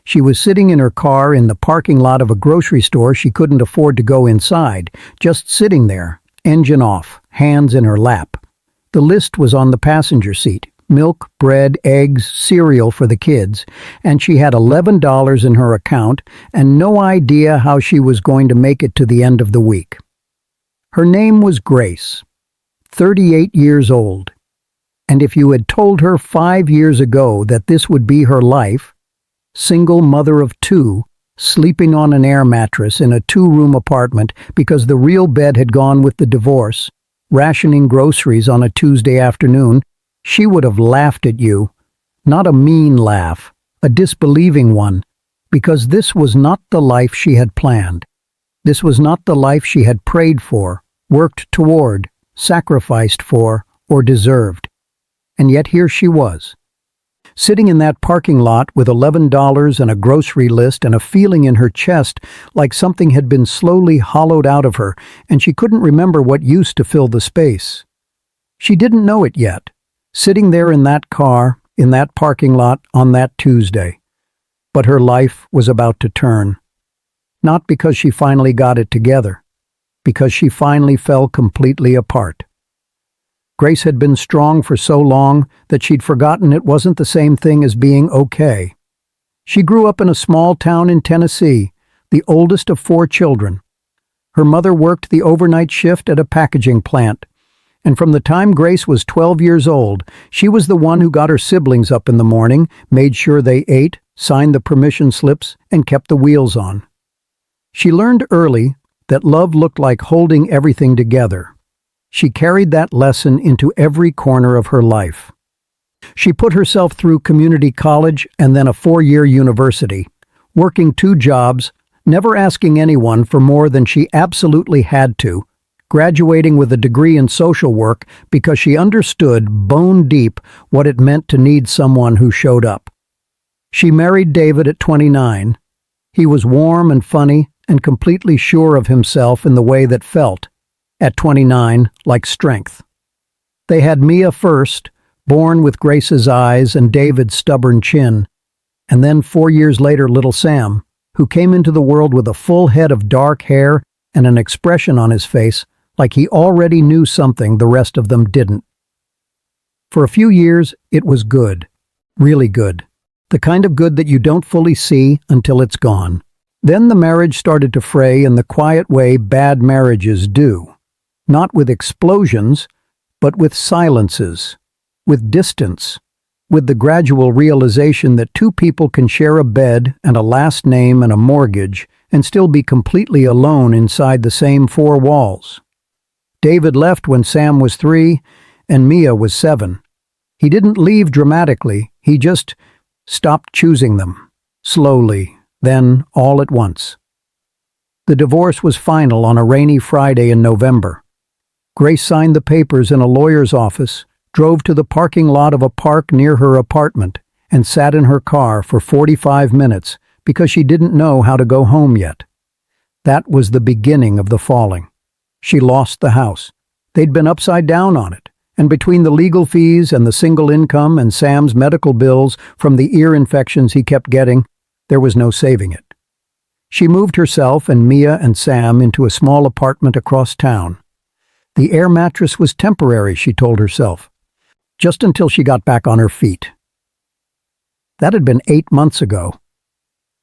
She was sitting in her car in the parking lot of a grocery store she couldn't afford to go inside, just sitting there, engine off, hands in her lap. The list was on the passenger seat: milk, bread, eggs, cereal for the kids, and she had $11 in her account and no idea how she was going to make it to the end of the week. Her name was Grace, 38 years old. And if you had told her 5 years ago that this would be her life, single mother of two, sleeping on an air mattress in a 2-room apartment because the real bed had gone with the divorce, rationing groceries on a Tuesday afternoon, she would have laughed at you. Not a mean laugh, a disbelieving one, because this was not the life she had planned. This was not the life she had prayed for, worked toward, sacrificed for, or deserved. And yet here she was, sitting in that parking lot with $11 and a grocery list and a feeling in her chest like something had been slowly hollowed out of her, and she couldn't remember what used to fill the space. She didn't know it yet, sitting there in that car, in that parking lot on that Tuesday. But her life was about to turn. Not because she finally got it together, because she finally fell completely apart. Grace had been strong for so long that she'd forgotten it wasn't the same thing as being okay. She grew up in a small town in Tennessee, the oldest of 4 children. Her mother worked the overnight shift at a packaging plant, and from the time Grace was 12 years old, she was the one who got her siblings up in the morning, made sure they ate, signed the permission slips, and kept the wheels on. She learned early that love looked like holding everything together. She carried that lesson into every corner of her life. She put herself through community college and then a 4-year university, working 2 jobs, never asking anyone for more than she absolutely had to, graduating with a degree in social work because she understood bone deep what it meant to need someone who showed up. She married David at 29. He was warm and funny and completely sure of himself in the way that felt, at 29, like strength. They had Mia first, born with Grace's eyes and David's stubborn chin, and then 4 years later little Sam, who came into the world with a full head of dark hair and an expression on his face like he already knew something the rest of them didn't. For a few years, it was good, really good, the kind of good that you don't fully see until it's gone. Then the marriage started to fray in the quiet way bad marriages do. Not with explosions, but with silences, with distance, with the gradual realization that 2 people can share a bed and a last name and a mortgage and still be completely alone inside the same 4 walls. David left when Sam was 3 and Mia was 7. He didn't leave dramatically, he just stopped choosing them, slowly, then all at once. The divorce was final on a rainy Friday in November. Grace signed the papers in a lawyer's office, drove to the parking lot of a park near her apartment, and sat in her car for 45 minutes because she didn't know how to go home yet. That was the beginning of the falling. She lost the house. They'd been upside down on it, and between the legal fees and the single income and Sam's medical bills from the ear infections he kept getting, there was no saving it. She moved herself and Mia and Sam into a small apartment across town. The air mattress was temporary, she told herself, just until she got back on her feet. That had been 8 months ago.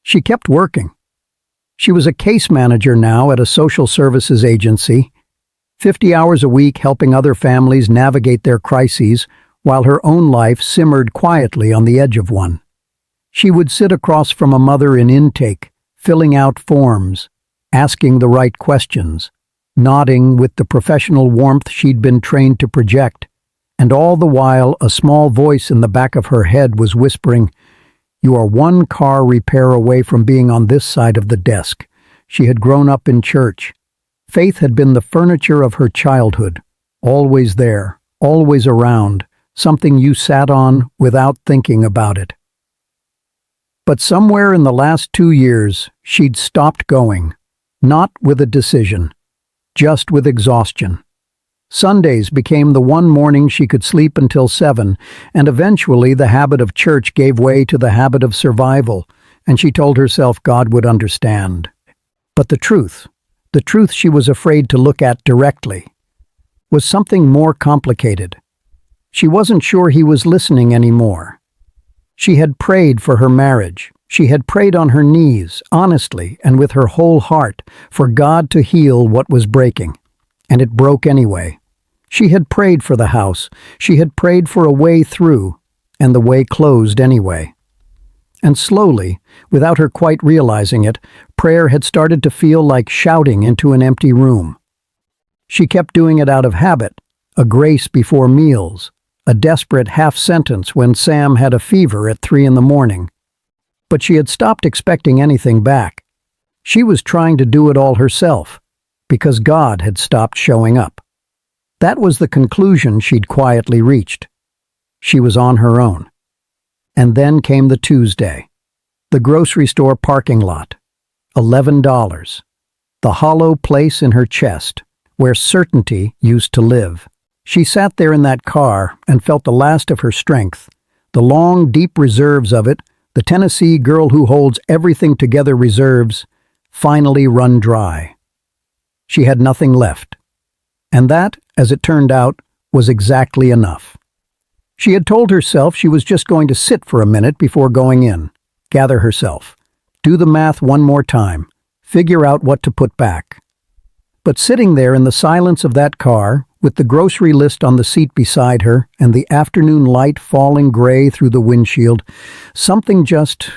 She kept working. She was a case manager now at a social services agency, 50 hours a week helping other families navigate their crises while her own life simmered quietly on the edge of one. She would sit across from a mother in intake, filling out forms, asking the right questions, nodding with the professional warmth she'd been trained to project, and all the while a small voice in the back of her head was whispering, "You are 1 car repair away from being on this side of the desk." She had grown up in church. Faith had been the furniture of her childhood, always there, always around, something you sat on without thinking about it. But somewhere in the last 2 years, she'd stopped going, not with a decision, just with exhaustion. Sundays became the one morning she could sleep until 7, and eventually the habit of church gave way to the habit of survival, and she told herself God would understand. But the truth she was afraid to look at directly, was something more complicated. She wasn't sure he was listening anymore. She had prayed for her marriage. She had prayed on her knees, honestly and with her whole heart, for God to heal what was breaking. And it broke anyway. She had prayed for the house. She had prayed for a way through, and the way closed anyway. And slowly, without her quite realizing it, prayer had started to feel like shouting into an empty room. She kept doing it out of habit, a grace before meals, a desperate half-sentence when Sam had a fever at 3 a.m. But she had stopped expecting anything back. She was trying to do it all herself, because God had stopped showing up. That was the conclusion she'd quietly reached. She was on her own. And then came the Tuesday. The grocery store parking lot. $11. The hollow place in her chest, where certainty used to live. She sat there in that car and felt the last of her strength, the long, deep reserves of it, the Tennessee girl who holds everything together reserves, finally run dry. She had nothing left. And that, as it turned out, was exactly enough. She had told herself she was just going to sit for a minute before going in, gather herself, do the math one more time, figure out what to put back. But sitting there in the silence of that car, with the grocery list on the seat beside her and the afternoon light falling gray through the windshield, something just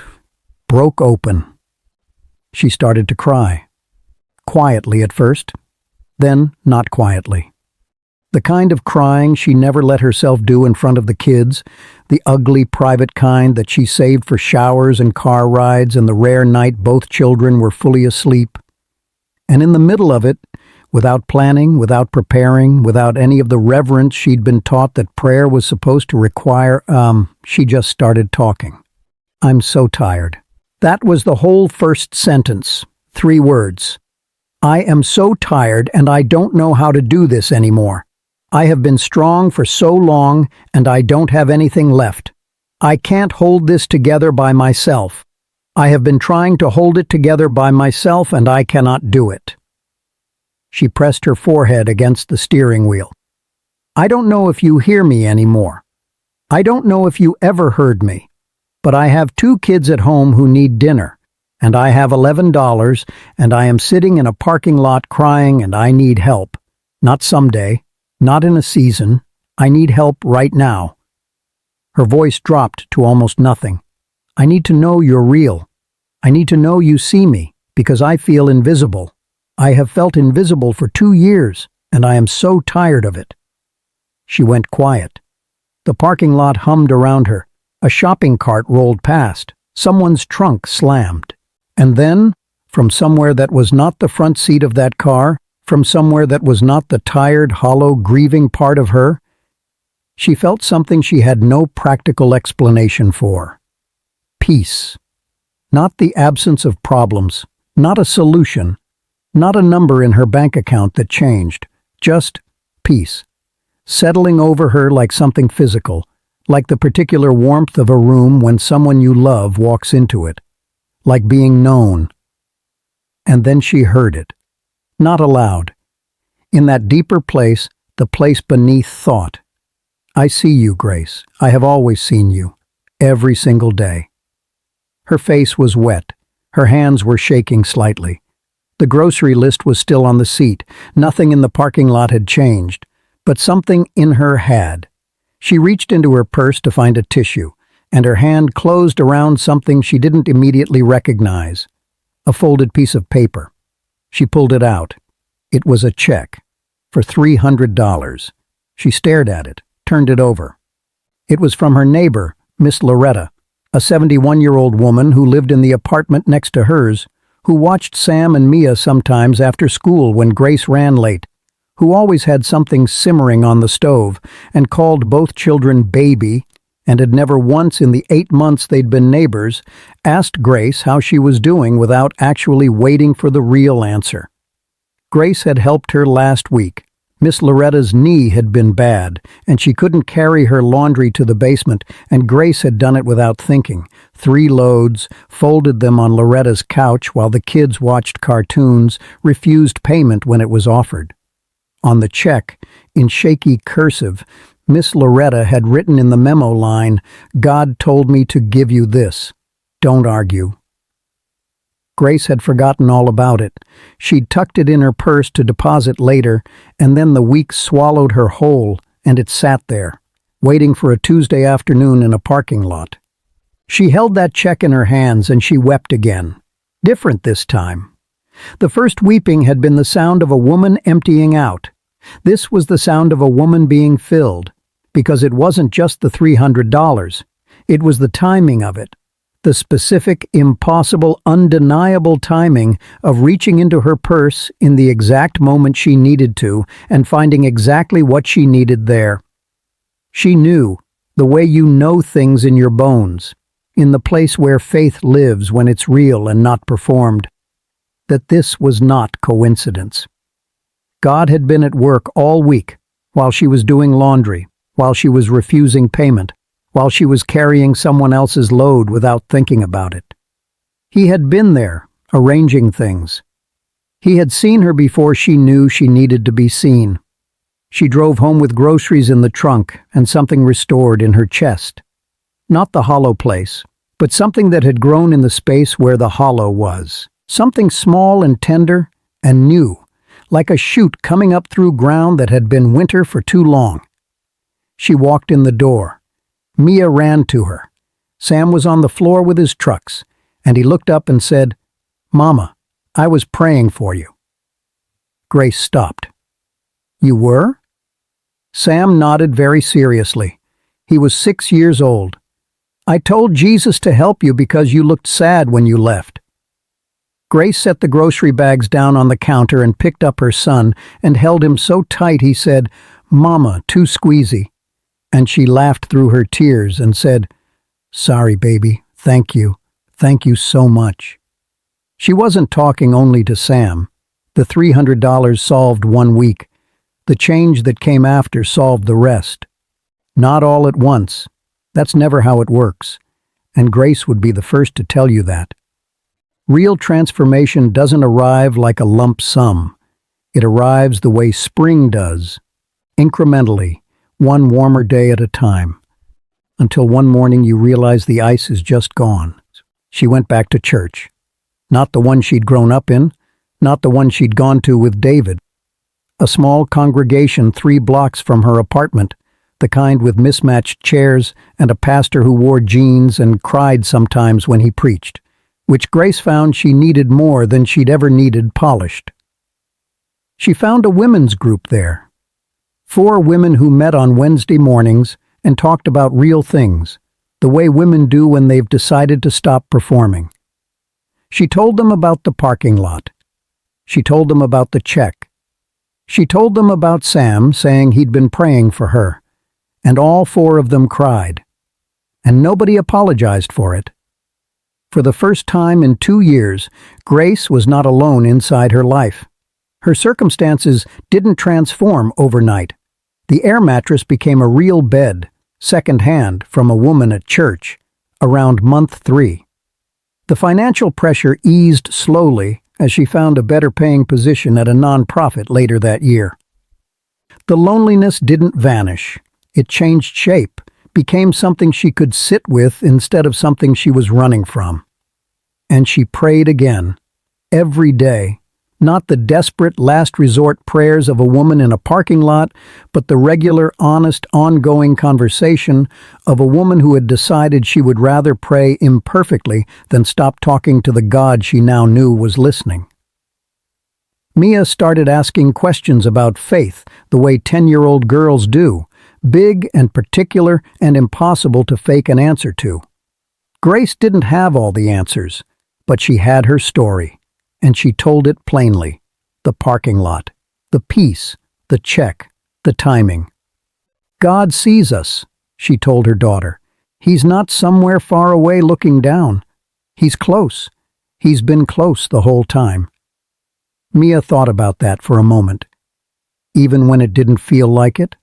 broke open. She started to cry. Quietly at first, then not quietly. The kind of crying she never let herself do in front of the kids, the ugly private kind that she saved for showers and car rides and the rare night both children were fully asleep. And in the middle of it, without planning, without preparing, without any of the reverence she'd been taught that prayer was supposed to require, she just started talking. I'm so tired. That was the whole first sentence. 3 words. I am so tired and I don't know how to do this anymore. I have been strong for so long and I don't have anything left. I can't hold this together by myself. I have been trying to hold it together by myself and I cannot do it. She pressed her forehead against the steering wheel. I don't know if you hear me anymore. I don't know if you ever heard me. But I have 2 kids at home who need dinner. And I have $11 and I am sitting in a parking lot crying and I need help. Not someday. Not in a season. I need help right now. Her voice dropped to almost nothing. I need to know you're real. I need to know you see me, because I feel invisible. I have felt invisible for 2 years, and I am so tired of it. She went quiet. The parking lot hummed around her. A shopping cart rolled past. Someone's trunk slammed. And then, from somewhere that was not the front seat of that car, from somewhere that was not the tired, hollow, grieving part of her, she felt something she had no practical explanation for. Peace. Not the absence of problems, not a solution, not a number in her bank account that changed, just peace. Settling over her like something physical, like the particular warmth of a room when someone you love walks into it, like being known. And then she heard it. Not aloud. In that deeper place, the place beneath thought. I see you, Grace. I have always seen you. Every single day. Her face was wet. Her hands were shaking slightly. The grocery list was still on the seat. Nothing in the parking lot had changed. But something in her had. She reached into her purse to find a tissue, and her hand closed around something she didn't immediately recognize. A folded piece of paper. She pulled it out. It was a check for $300. She stared at it, turned it over. It was from her neighbor, Miss Loretta, a 71-year-old woman who lived in the apartment next to hers, who watched Sam and Mia sometimes after school when Grace ran late, who always had something simmering on the stove and called both children baby, and had never once in the 8 months they'd been neighbors asked Grace how she was doing without actually waiting for the real answer. Grace had helped her last week, Miss Loretta's knee had been bad, and she couldn't carry her laundry to the basement, and Grace had done it without thinking. 3 loads, folded them on Loretta's couch while the kids watched cartoons, refused payment when it was offered. On the check, in shaky cursive, Miss Loretta had written in the memo line, "God told me to give you this. Don't argue." Grace had forgotten all about it. She'd tucked it in her purse to deposit later, and then the week swallowed her whole, and it sat there, waiting for a Tuesday afternoon in a parking lot. She held that check in her hands and she wept again. Different this time. The first weeping had been the sound of a woman emptying out. This was the sound of a woman being filled, because it wasn't just the $300. It was the timing of it. The specific, impossible, undeniable timing of reaching into her purse in the exact moment she needed to and finding exactly what she needed there. She knew, the way you know things in your bones, in the place where faith lives when it's real and not performed, that this was not coincidence. God had been at work all week, while she was doing laundry, while she was refusing payment, while she was carrying someone else's load without thinking about it. He had been there, arranging things. He had seen her before she knew she needed to be seen. She drove home with groceries in the trunk and something restored in her chest. Not the hollow place, but something that had grown in the space where the hollow was. Something small and tender and new, like a shoot coming up through ground that had been winter for too long. She walked in the door. Mia ran to her. Sam was on the floor with his trucks, and he looked up and said, "Mama, I was praying for you." Grace stopped. "You were?" Sam nodded very seriously. He was 6 years old. "I told Jesus to help you because you looked sad when you left." Grace set the grocery bags down on the counter and picked up her son and held him so tight he said, "Mama, too squeezy." And she laughed through her tears and said, "Sorry, baby. Thank you. Thank you so much." She wasn't talking only to Sam. The $300 solved 1 week. The change that came after solved the rest. Not all at once. That's never how it works. And Grace would be the first to tell you that. Real transformation doesn't arrive like a lump sum. It arrives the way spring does, incrementally, one warmer day at a time, until one morning you realize the ice is just gone. She went back to church. Not the one she'd grown up in, not the one she'd gone to with David. A small congregation 3 blocks from her apartment, the kind with mismatched chairs and a pastor who wore jeans and cried sometimes when he preached, which Grace found she needed more than she'd ever needed polished. She found a women's group there. 4 women who met on Wednesday mornings and talked about real things, the way women do when they've decided to stop performing. She told them about the parking lot. She told them about the check. She told them about Sam saying he'd been praying for her, and all 4 of them cried. And nobody apologized for it. For the first time in 2 years, Grace was not alone inside her life. Her circumstances didn't transform overnight. The air mattress became a real bed, second-hand from a woman at church, around month 3. The financial pressure eased slowly as she found a better-paying position at a nonprofit later that year. The loneliness didn't vanish. It changed shape, became something she could sit with instead of something she was running from. And she prayed again, every day. Not the desperate last-resort prayers of a woman in a parking lot, but the regular, honest, ongoing conversation of a woman who had decided she would rather pray imperfectly than stop talking to the God she now knew was listening. Mia started asking questions about faith the way 10-year-old girls do, big and particular and impossible to fake an answer to. Grace didn't have all the answers, but she had her story. And she told it plainly. The parking lot, the peace, the check, the timing. God sees us, she told her daughter. He's not somewhere far away looking down. He's close. He's been close the whole time. Mia thought about that for a moment. even when it didn't feel like it?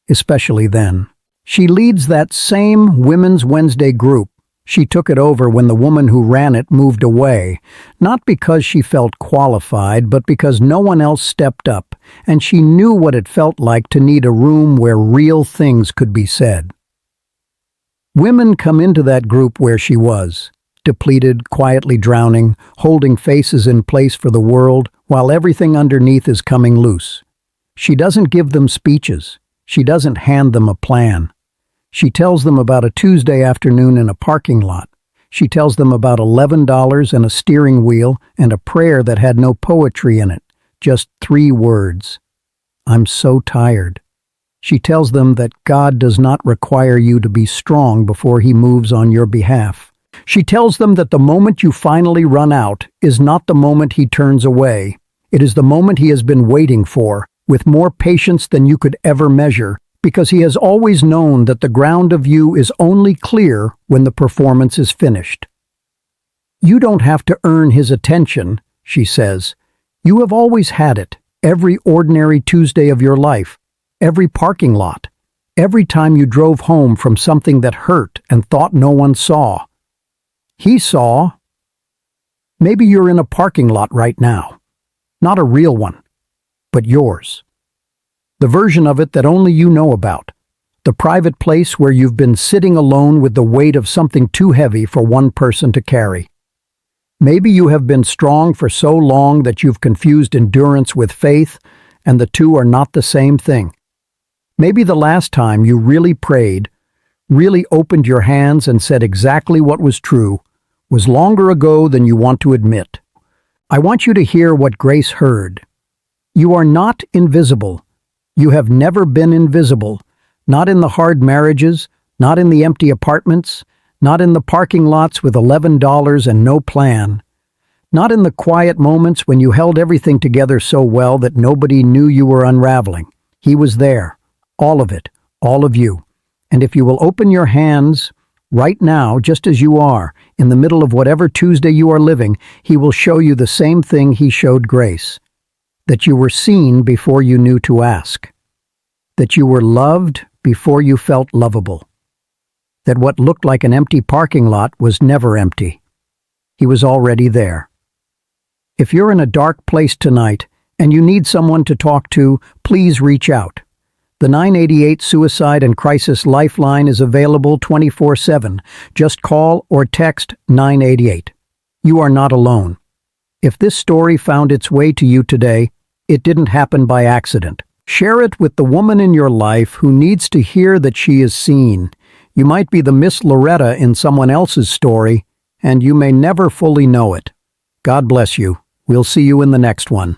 Especially then. She leads that same Women's Wednesday group. She took it over when the woman who ran it moved away, not because she felt qualified, but because no one else stepped up, and she knew what it felt like to need a room where real things could be said. Women come into that group where she was, depleted, quietly drowning, holding faces in place for the world, while everything underneath is coming loose. She doesn't give them speeches. She doesn't hand them a plan. She tells them about a Tuesday afternoon in a parking lot. She tells them about $11 and a steering wheel and a prayer that had no poetry in it, just 3 words. I'm so tired. She tells them that God does not require you to be strong before He moves on your behalf. She tells them that the moment you finally run out is not the moment He turns away. It is the moment He has been waiting for, with more patience than you could ever measure, because He has always known that the ground of you is only clear when the performance is finished. You don't have to earn His attention, she says. You have always had it, every ordinary Tuesday of your life, every parking lot, every time you drove home from something that hurt and thought no one saw. He saw. Maybe you're in a parking lot right now. Not a real one, but yours. The version of it that only you know about. The private place where you've been sitting alone with the weight of something too heavy for one person to carry. Maybe you have been strong for so long that you've confused endurance with faith, and the two are not the same thing. Maybe the last time you really prayed, really opened your hands and said exactly what was true, was longer ago than you want to admit. I want you to hear what Grace heard. You are not invisible. You have never been invisible, not in the hard marriages, not in the empty apartments, not in the parking lots with $11 and no plan, not in the quiet moments when you held everything together so well that nobody knew you were unraveling. He was there, all of it, all of you. And if you will open your hands right now, just as you are, in the middle of whatever Tuesday you are living, He will show you the same thing He showed Grace. That you were seen before you knew to ask. That you were loved before you felt lovable. That what looked like an empty parking lot was never empty. He was already there. If you're in a dark place tonight and you need someone to talk to, please reach out. The 988 Suicide and Crisis Lifeline is available 24/7. Just call or text 988. You are not alone. If this story found its way to you today, it didn't happen by accident. Share it with the woman in your life who needs to hear that she is seen. You might be the Miss Loretta in someone else's story, and you may never fully know it. God bless you. We'll see you in the next one.